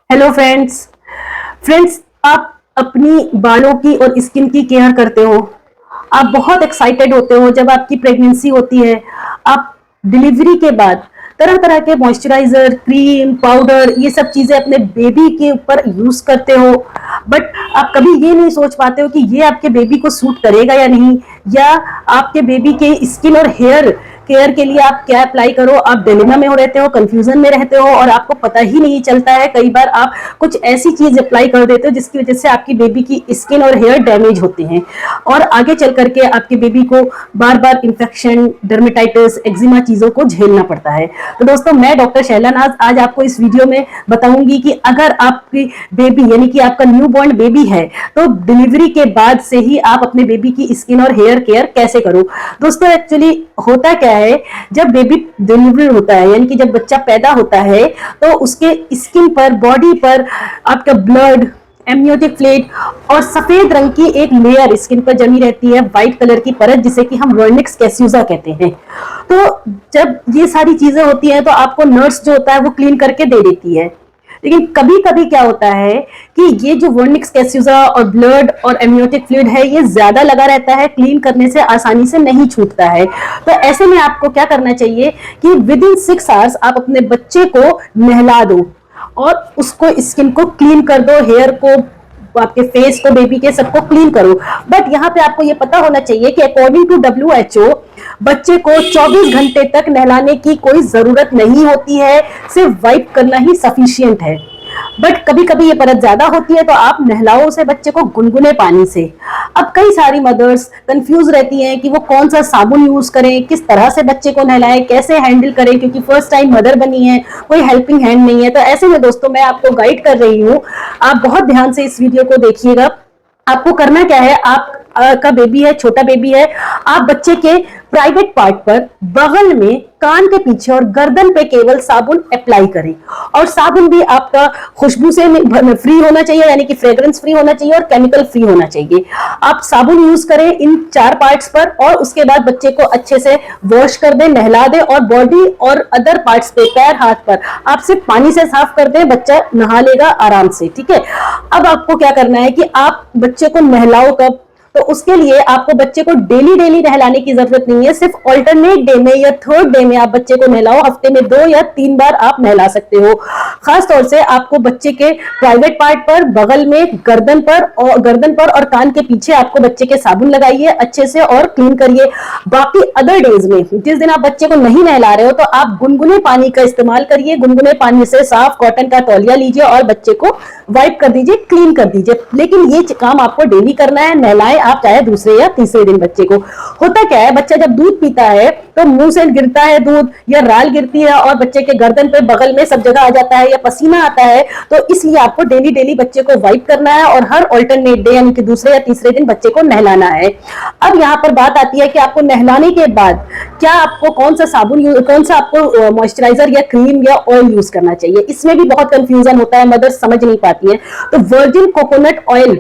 Hello friends. आप अपनी बालों की और स्किन की केयर करते हो। आप बहुत एक्साइटेड होते हो जब आपकी प्रेगनेंसी होती है। आप डिलीवरी के बाद तरह तरह के मॉइस्चराइजर, क्रीम, पाउडर, ये सब चीजें अपने बेबी के ऊपर यूज करते हो। बट आप कभी ये नहीं सोच पाते हो कि ये आपके बेबी को सूट करेगा या नहीं, या आपके बेबी के स्किन और हेयर केयर के लिए आप क्या अप्लाई करो। आप डिलेमा में हो रहते हो, कंफ्यूजन में रहते हो और आपको पता ही नहीं चलता है। कई बार आप कुछ ऐसी चीज अप्लाई कर देते हो जिसकी वजह से आपकी बेबी की स्किन और हेयर डैमेज होते हैं और आगे चल करके आपके बेबी को बार बार इंफेक्शन, डर्मेटाइटिस, एक्जिमा चीजों को झेलना पड़ता है। तो दोस्तों, मैं डॉक्टर शैला नाज आज आपको इस वीडियो में बताऊंगी कि अगर आपकी बेबी यानी कि आपका न्यू बॉर्न बेबी है तो डिलीवरी के बाद से ही आप अपने बेबी की स्किन और हेयर केयर कैसे करो। दोस्तों, एक्चुअली होता क्या है, जब बेबी डिलीवरी होता है यानी कि जब बच्चा पैदा होता है तो उसके स्किन पर, बॉडी पर आपका ब्लड, एमनियोटिक फ्लूइड और सफेद रंग की एक लेयर स्किन पर जमी रहती है, व्हाइट कलर की परत, जिसे कि हम वर्निक्स कैस्यूजा कहते हैं। तो जब ये सारी चीजें होती हैं तो आपको नर्स जो होता है वो क्लीन करके दे देती है। लेकिन कभी कभी क्या होता है कि ये जो वर्निक्स कैस्यूजा और ब्लड और एमनियोटिक फ्लूइड है ये ज्यादा लगा रहता है, क्लीन करने से आसानी से नहीं छूटता है। तो ऐसे में आपको क्या करना चाहिए कि विद इन 6 आवर्स आप अपने बच्चे को नहला दो और उसको, स्किन को क्लीन कर दो, हेयर को, आपके फेस को, बेबी के सबको क्लीन करो। बट यहाँ पे आपको ये पता होना चाहिए कि अकॉर्डिंग टू WHO बच्चे को 24 घंटे तक नहलाने की कोई जरूरत नहीं होती है, सिर्फ वाइप करना ही सफिशिएंट है। बट कभी कभी ये परत ज्यादा होती है तो आप नहलाओ उसे, बच्चे को गुनगुने पानी से। अब कई सारी मदर्स कंफ्यूज रहती हैं कि वो कौन सा साबुन यूज करें, किस तरह से बच्चे को नहलाएं, कैसे हैंडल करें, क्योंकि फर्स्ट टाइम मदर बनी है, कोई हेल्पिंग हैंड नहीं है। तो ऐसे में दोस्तों, मैं आपको गाइड कर रही हूँ, आप बहुत ध्यान से इस वीडियो को देखिएगा। आपको करना क्या है, आप का बेबी है, छोटा बेबी है, आप बच्चे के प्राइवेट पार्ट पर, बगल में, कान के पीछे और गर्दन पे केवल साबुन अप्लाई करें। और साबुन भी आपका खुशबू से फ्री होना चाहिए, यानी कि फ्रेग्रेंस फ्री होना चाहिए और केमिकल फ्री होना चाहिए। आप साबुन यूज करें इन 4 पार्ट्स पर और उसके बाद बच्चे को अच्छे से वॉश कर दें, नहला दें और बॉडी और अदर पार्ट्स पे, पैर हाथ पर आप सिर्फ पानी से साफ कर दें, बच्चा नहा लेगा आराम से। ठीक है। अब आपको क्या करना है कि आप बच्चे को नहलाओ कब, तो उसके लिए आपको बच्चे को डेली डेली नहलाने की जरूरत नहीं है, सिर्फ ऑल्टरनेट डे में या थर्ड डे में आप बच्चे को नहलाओ। हफ्ते में 2 या 3 बार आप नहला सकते हो। खास तौर से आपको बच्चे के प्राइवेट पार्ट पर, बगल में, गर्दन पर और कान के पीछे आपको बच्चे के साबुन लगाइए अच्छे से और क्लीन करिए। बाकी अदर डेज में, जिस दिन आप बच्चे को नहीं नहला रहे हो, तो आप गुनगुने पानी का इस्तेमाल करिए। गुनगुने पानी से साफ कॉटन का तौलिया लीजिए और बच्चे को वाइप कर दीजिए, क्लीन कर दीजिए। लेकिन ये काम आपको डेली करना है। नहलाएं आप चाहे दूसरे या तीसरे दिन बच्चे को। होता क्या है, बच्चा जब दूध पीता है तो मुंह से गिरता है दूध या राल गिरती है और बच्चे के गर्दन पे, बगल में, सब जगह आ जाता है या पसीना आता है। तो इसलिए आपको डेली डेली बच्चे को वाइप करना है और हर ऑल्टरनेट डे यानी कि दूसरे या तीसरे दिन बच्चे को नहलाना है। अब यहाँ पर बात आती है कि आपको नहलाने के बाद क्या आपको कौन सा साबुन, कौन सा आपको मॉइस्चराइजर या क्रीम या ऑयल यूज करना चाहिए। इसमें भी बहुत कंफ्यूजन होता है, मदर्स समझ नहीं पाती है। तो वर्जिन कोकोनट ऑयल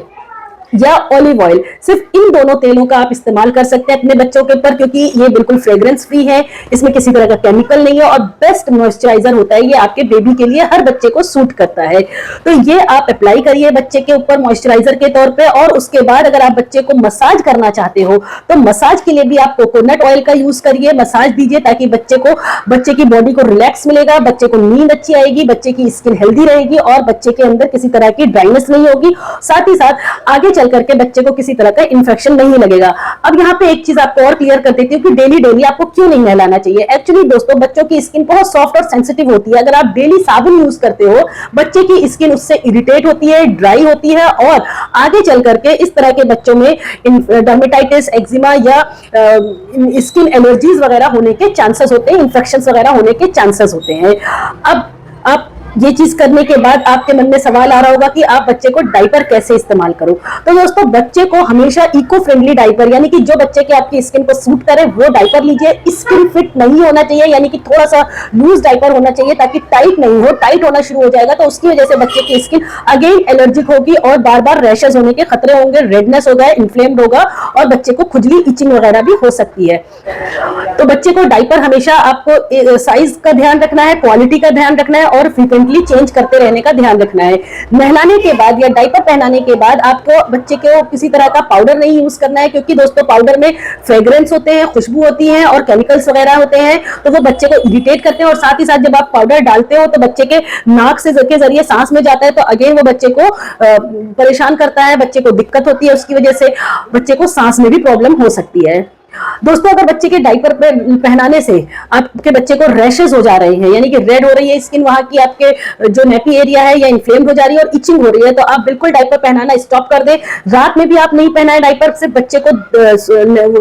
या ऑलिव ऑयल, सिर्फ इन दोनों तेलों का आप इस्तेमाल कर सकते हैं अपने बच्चों के ऊपर, क्योंकि ये बिल्कुल फ्रेग्रेंस फ्री है, इसमें किसी तरह का केमिकल नहीं है और बेस्ट मॉइस्चराइजर होता है। ये आपके बेबी के लिए, हर बच्चे को सूट करता है। तो ये आप अप्लाई करिए बच्चे के ऊपर मॉइस्चराइजर के तौर पे। और उसके बाद अगर आप बच्चे को मसाज करना चाहते हो तो मसाज के लिए भी आप कोकोनट ऑयल का यूज करिए, मसाज दीजिए, ताकि बच्चे की बॉडी को रिलैक्स मिलेगा, बच्चे को नींद अच्छी आएगी, बच्चे की स्किन हेल्दी रहेगी और बच्चे के अंदर किसी तरह की ड्राइनेस नहीं होगी। साथ ही साथ आगे चल करके बच्चे को किसी तरह का इन्फेक्शन नहीं लगेगा। अब यहाँ पे एक चीज आपको और क्लियर कर देती हूँ कि डेली डेली आपको क्यों नहीं नहलाना चाहिए। एक्चुअली दोस्तों, बच्चों की स्किन बहुत सॉफ्ट और सेंसिटिव होती है। अगर आप डेली साबुन यूज करते हो, बच्चे की स्किन उससे इरिटेट होती है, ड्राई होती है और आगे चल करके इस तरह के बच्चों में डर्मेटाइटिस, एक्जिमा या स्किन एलर्जीज वगैरह होने के चांसेस होते हैं, इन्फेक्शन वगैरह होने के चांसेस होते हैं। अब आप ये चीज करने के बाद आपके मन में सवाल आ रहा होगा कि आप बच्चे को डाइपर कैसे इस्तेमाल करो। तो दोस्तों, बच्चे को हमेशा इको फ्रेंडली डाइपर, यानी कि जो बच्चे के आपकी स्किन को सूट करे वो डाइपर लीजिए। स्किन फिट नहीं होना चाहिए, यानी कि थोड़ा सा लूज डाइपर होना चाहिए, ताकि टाइट नहीं हो। टाइट होना शुरू हो जाएगा तो उसकी वजह से बच्चे की स्किन अगेन एलर्जिक होगी और बार बार रैशेस होने के खतरे होंगे, रेडनेस होगा, इन्फ्लेम्ड होगा और बच्चे को खुजली, इचिंग वगैरह भी हो सकती है। तो बच्चे को डाइपर हमेशा आपको साइज का ध्यान रखना है, क्वालिटी का ध्यान रखना है और फ्रीक्वेंसी फ्रीक्वेंटली चेंज करते रहने का ध्यान रखना है। नहलाने के बाद या डायपर पहनाने के बाद आपको बच्चे को किसी तरह का पाउडर नहीं यूज करना है, क्योंकि दोस्तों पाउडर में फ्रेग्रेंस होते हैं, खुशबू होती है और केमिकल्स वगैरह होते हैं, तो वो बच्चे को इरिटेट करते हैं। और साथ ही साथ जब आप पाउडर डालते हो तो बच्चे के नाक से के जरिए सांस में जाता है, तो अगेन वो बच्चे को परेशान करता है, बच्चे को दिक्कत होती है, उसकी वजह से बच्चे को सांस में भी प्रॉब्लम हो सकती है। दोस्तों अगर बच्चे के डायपर पहनाने से आपके बच्चे को रैशेस हो जा रहे हैं, यानी कि रेड हो रही है स्किन वहां की, आपके जो नेपी एरिया है या इन्फ्लेम्ड हो जा रही है और इचिंग हो रही है, तो आप बिल्कुल डायपर पहनाना स्टॉप कर दें। रात में भी आप नहीं पहनाएं डायपर, सिर्फ बच्चे को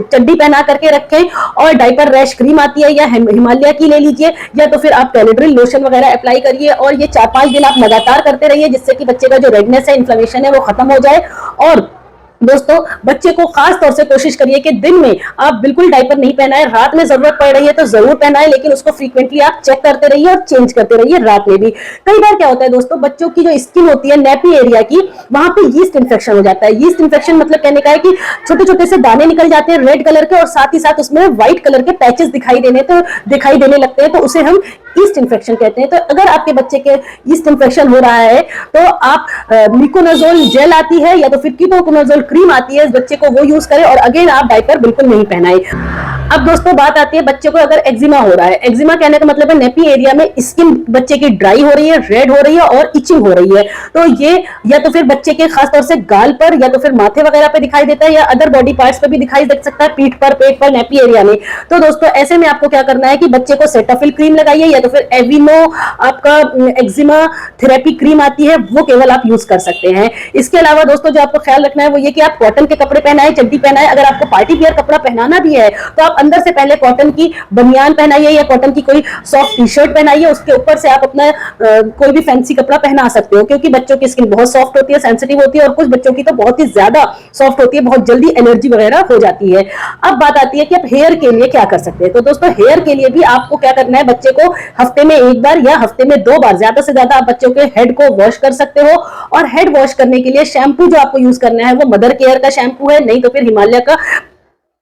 चड्डी पहना करके रखें। और डायपर रैश क्रीम आती है या हिमालय की ले लीजिए, या तो फिर आप कैलेड्रिल लोशन वगैरह अप्लाई करिए और ये 4-5 दिन आप लगातार करते रहिए, जिससे कि बच्चे का जो रेडनेस है, इन्फ्लेमेशन है, वो खत्म हो जाए। और दोस्तों बच्चे को खास तौर से कोशिश करिए कि दिन में आप बिल्कुल डायपर नहीं पहनाएं, रात में जरूरत पड़ रही है तो जरूर पहनाएं, लेकिन उसको फ्रीक्वेंटली आप चेक करते रहिए और चेंज करते रहिए रात में भी। कई बार क्या होता है दोस्तों, बच्चों की जो स्किन होती है नेपी एरिया की, वहां पे यीस्ट इन्फेक्शन हो जाता है। यीस्ट इन्फेक्शन मतलब कहने का है कि छोटे छोटे से दाने निकल जाते हैं रेड कलर के, और साथ ही साथ उसमें व्हाइट कलर के पैचेस दिखाई देने लगते हैं, तो उसे हम ईस्ट इन्फेक्शन कहते हैं। तो अगर आपके बच्चे के ईस्ट इन्फेक्शन हो रहा है तो आप मिकोनाजोल जेल आती है या तो फिर कीटोकोनाजोल क्रीम आती है, इस बच्चे को वो यूज करें और अगेन आप डायपर बिल्कुल नहीं पहनाएं। अब दोस्तों बात आती है बच्चे को अगर एक्जिमा हो रहा है। एक्जिमा कहने का मतलब है नेपी एरिया में स्किन बच्चे की ड्राई हो रही है, रेड हो रही है और इचिंग हो रही है, तो ये या तो फिर बच्चे के खासतौर से गाल पर या तो फिर माथे वगैरह पे दिखाई देता है, या अदर बॉडी पार्ट्स पे भी दिखाई दे सकता है, पीठ पर, पेट पर, नेपी एरिया में। तो दोस्तों ऐसे में आपको क्या करना है कि बच्चे को सेटाफिल क्रीम लगाइए, या तो फिर एविनो आपका एक्जिमा थेरेपी क्रीम आती है, वो केवल आप यूज कर सकते हैं। इसके अलावा दोस्तों जो आपको ख्याल रखना है वो ये कि आप कॉटन के कपड़े पहनाएं, चड्डी पहनाएं। अगर आपको पार्टी वियर कपड़ा पहनाना भी है तो आप अंदर से पहले कॉटन की बनियान पहनाइए या कॉटन की कोई सॉफ्ट टी शर्ट पहनाइए, उसके ऊपर से आप अपना कोई भी फैंसी कपड़ा पहना सकते हो, क्योंकि बच्चों की स्किन बहुत सॉफ्ट होती है, सेंसिटिव होती है, और कुछ बच्चों की तो बहुत ही ज्यादा सॉफ्ट होती है, बहुत जल्दी एलर्जी वगैरह हो जाती है। अब बात आती है कि आप हेयर के लिए क्या कर सकते हैं। तो दोस्तों हेयर के लिए भी आपको क्या करना है, बच्चे को हफ्ते में 1 बार या हफ्ते में 2 बार, ज्यादा से ज्यादा आप बच्चों के हेड को वॉश कर सकते हो। और हेड वॉश करने के लिए शैम्पू जो आपको यूज करना है वो मदर केयर का शैम्पू है, नहीं तो फिर हिमालय का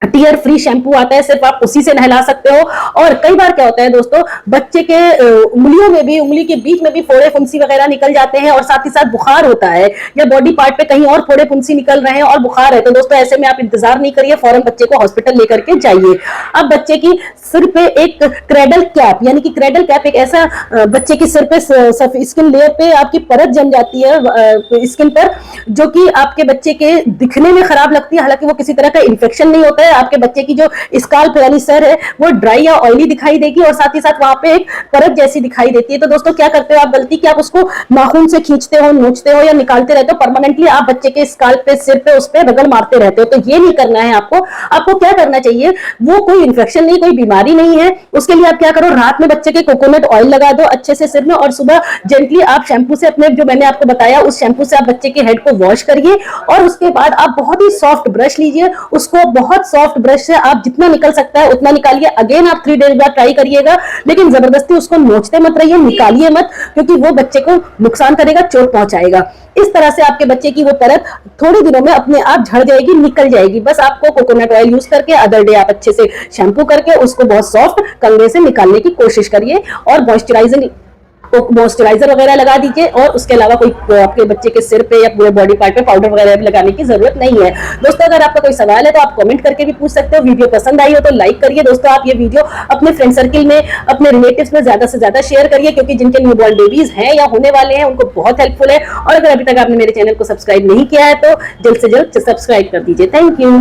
टीयर फ्री शैम्पू आता है, सिर्फ आप उसी से नहला सकते हो। और कई बार क्या होता है दोस्तों, बच्चे के उंगलियों में भी, उंगली के बीच में भी फोड़े फुंसी वगैरह निकल जाते हैं, और साथ ही साथ बुखार होता है, या बॉडी पार्ट पे कहीं और फोड़े फुंसी निकल रहे हैं और बुखार है, तो दोस्तों ऐसे में आप इंतजार नहीं करिए, फौरन बच्चे को हॉस्पिटल लेकर के जाइए। अब बच्चे की सिर पे एक क्रेडल कैप, यानी कि क्रेडल कैप एक ऐसा बच्चे की सिर पे स्किन लेयर पे आपकी परत जम जाती है स्किन पर, जो कि आपके बच्चे के दिखने में खराब लगती है, हालांकि वो किसी तरह का इन्फेक्शन नहीं होता है। आपके बच्चे की जो स्काल्प यानी सर है वो ड्राई या ऑयली दिखाई देगी, और साथ ही साथ वहां पे एक परत जैसी दिखाई देती है। तो दोस्तों क्या करते हो आप गलती कि आप उसको नाखून से खींचते हो, नोचते हो या निकालते रहते हो, परमानेंटली आप बच्चे के स्काल्प पे, सिर पे, उस पे रगड़ मारते रहते हो, तो ये नहीं करना है आपको। आपको क्या करना चाहिए, वो कोई इन्फेक्शन नहीं, कोई बीमारी नहीं है, उसके लिए आप क्या करो, रात में बच्चे के कोकोनट ऑयल लगा दो अच्छे से सिर में, और सुबह जेंटली आप शैम्पू से, अपने जो मैंने आपको बताया उस शैम्पू से आप बच्चे के हेड को वॉश करिए, और उसके बाद आप बहुत ही सॉफ्ट ब्रश लीजिए, उसको बहुत सॉफ्ट ब्रश से आप जितना निकल सकता है उतना निकालिए। अगेन आप 3 डेज बाद ट्राई करिएगा, लेकिन जबरदस्ती उसको नोचते मत रहिए, निकालिए मत, क्योंकि वो बच्चे को नुकसान करेगा, चोट पहुंचाएगा। इस तरह से आपके बच्चे की वो परत थोड़े दिनों में अपने आप झड़ जाएगी, निकल जाएगी। बस आपको कोकोनट ऑयल यूज करके अदर डे आप अच्छे से शैम्पू करके उसको बहुत सॉफ्ट कंघे से निकालने की कोशिश करिए, और मॉइस्चराइजर वगैरह लगा दीजिए, और उसके अलावा कोई आपके बच्चे के सिर पे या पूरे बॉडी पार्ट पे पाउडर वगैरह भी लगाने की जरूरत नहीं है। दोस्तों अगर आपका कोई सवाल है तो आप कमेंट करके भी पूछ सकते हो। वीडियो पसंद आई हो तो लाइक करिए दोस्तों, आप ये वीडियो अपने फ्रेंड सर्किल में, अपने रिलेटिव्स में ज्यादा से ज्यादा शेयर करिए, क्योंकि जिनके न्यूबॉर्न बेबीज हैं या होने वाले हैं उनको बहुत हेल्पफुल है। और अगर अभी तक आपने मेरे चैनल को सब्सक्राइब नहीं किया है तो जल्द से जल्द सब्सक्राइब कर दीजिए। Thank you.